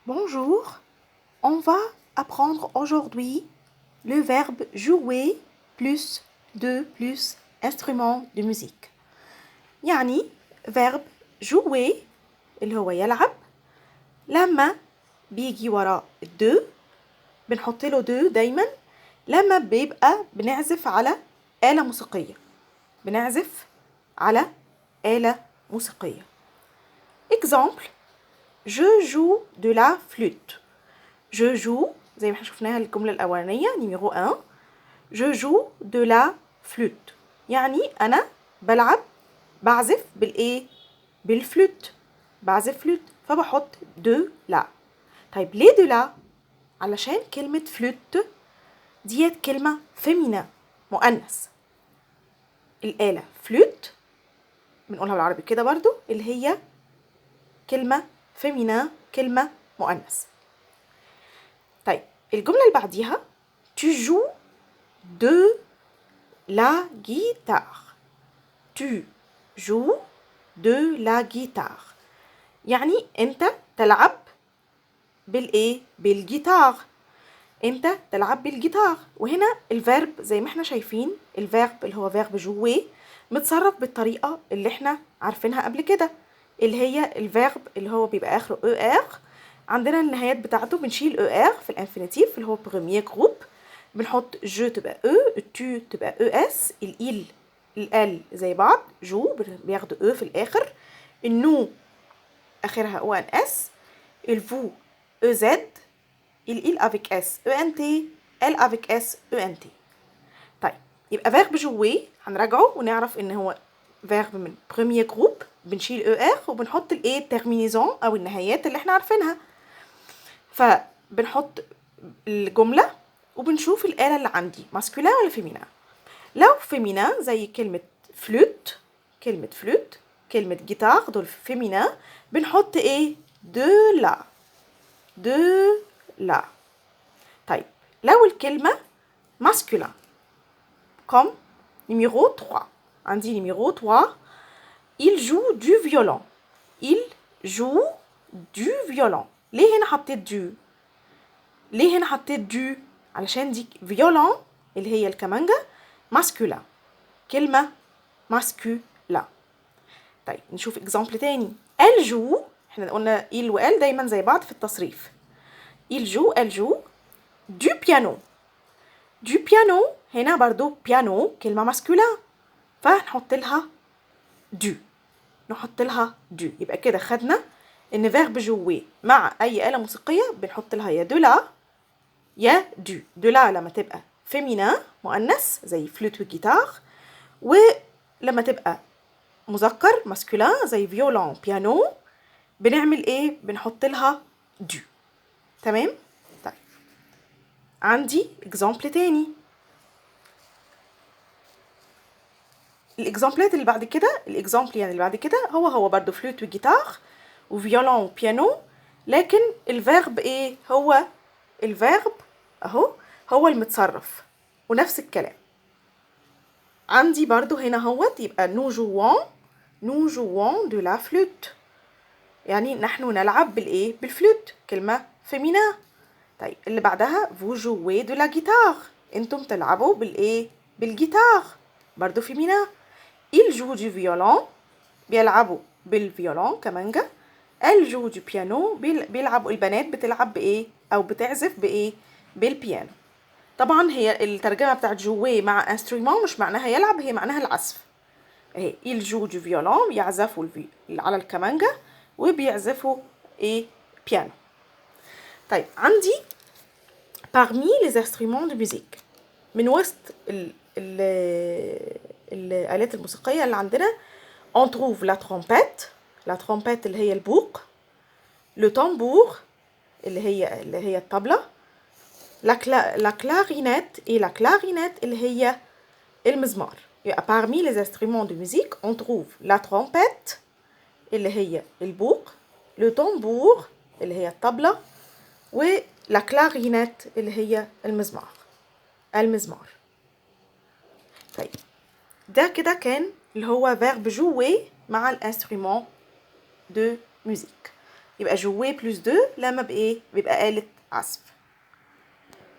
Bonjour, on va apprendre aujourd'hui le verbe jouer plus de plus instrument de musique. يعني verbe jouer اللي هو يلعب لما بيجي وراه دو بنحط له دو دايما لما بيبقى بنعزف على آلة موسيقية. بنعزف على آلة موسيقية. Exemple, je joue de la flûte. Je joue زي ما احنا شفناها الجملة الأولانية numéro 1 je joue de la flûte يعني أنا بعزف بالإيه؟ بالفلوت بعزف فلوت فبحط de la. طيب ليه de la؟ علشان كلمة فلوت ديت كلمة فيمينا مؤنث. الآلة فلوت بنقولها بالعربي كده برضو اللي هي كلمة فيمينا كلمة مؤنث. طيب الجملة اللي بعديها tu joues de la guitare. Tu joues de la guitare يعني أنت تلعب بالإيه؟ بالجيتار. أنت تلعب بالجيتار. وهنا الفيرب زي ما احنا شايفين الفيرب اللي هو فيرب جوي متصرف بالطريقة اللي احنا عارفينها قبل كده اللي هي الفيرب اللي هو بيبقى آخره ER. عندنا النهايات بتاعته بنشيل ER في الانفينيتيف اللي هو بروميير جروب بنحط جو تبقى تو تبقى اس ال زي بعض جو بياخدوا في الاخر النو اخرها او ان اس الفو او زد ال افيك اس او ان تي ال افيك اس او ان تي. طيب يبقى فيرب جوي هنراجعه ونعرف ان هو فيرب من بروميير جروب بنشيل وبنحط الايه تيرمينيزون او النهايات اللي احنا عارفينها. فبنحط الجمله وبنشوف الآلة اللي عندي ماسكولين ولا فيمينا. لو فيمينا زي كلمة فلوت كلمة جيتار دول فيمينا بنحط ايه دو لا. طيب لو الكلمة ماسكولين كوم numéro 3 عندي numéro 3 il joue du violon. il joue du violon. ليه هنا حطيت دو؟ علشان دي فيولون اللي هي الكمانجة ماسكولا كلمة ماسكولا. طيب نشوف اكزامبل تاني. الجو احنا قلنا إل وال دايما زي بعض في التصريف. الجو دو بيانو هنا برضو بيانو كلمة ماسكولا فنحط لها دو. يبقى كده خدنا ان فيرب جوي مع اي آلة موسيقية بنحط لها يا دو لا يا دو لا لما تبقى فيمينا مؤنث زي فلوت وجيتار ولما تبقى مذكر ماسكولين زي فيولون بيانو بنعمل ايه؟ بنحط لها دو. تمام؟ طيب عندي اكزامبل تاني. الاكزامبلات اللي بعد كده الاكزامبل يعني اللي بعد كده هو برضو فلوت وجيتار وفيولون وبيانو لكن الفيرب ايه؟ هو الفيرب اهو هو المتصرف ونفس الكلام. عندي برضو هنا هوت يبقى nous jouons de la flûte يعني نحن نلعب بالايه؟ بالفلوت كلمة فيمينا. طيب اللي بعدها vous jouez de la guitare انتم تلعبوا بالايه؟ بالجيتار برضو فيمينا. il joue du violon بيلعبوا بالفيولون كمانجا. elle joue du piano بيلعبوا البنات بتلعب بايه؟ او بتعزف بايه؟ بالبيانو. طبعا هي الترجمة بتاعت جوي مع انسترومون مش معناها يلعب هي معناها العزف. اهي il joue du violon بيعزفوا على الكمانجا وبيعزفوا ايه؟ بيانو. طيب عندي parmi les instruments de musique من وسط الآلات الموسيقية اللي عندنا on trouve la trompette اللي هي البوق le tambour اللي هي الطبلة la clarinette et la clarinette اللي هي المزمار. يبقى parmi les instruments de musique on trouve la trompette اللي هي البوق le tambour اللي هي الطبلة و la clarinette اللي هي المزمار. طيب ده كده كان اللي هو verbe jouer مع الانسترومون de musique. يبقى jouer plus 2 لما بإيه؟ بيبقى آلة عزف.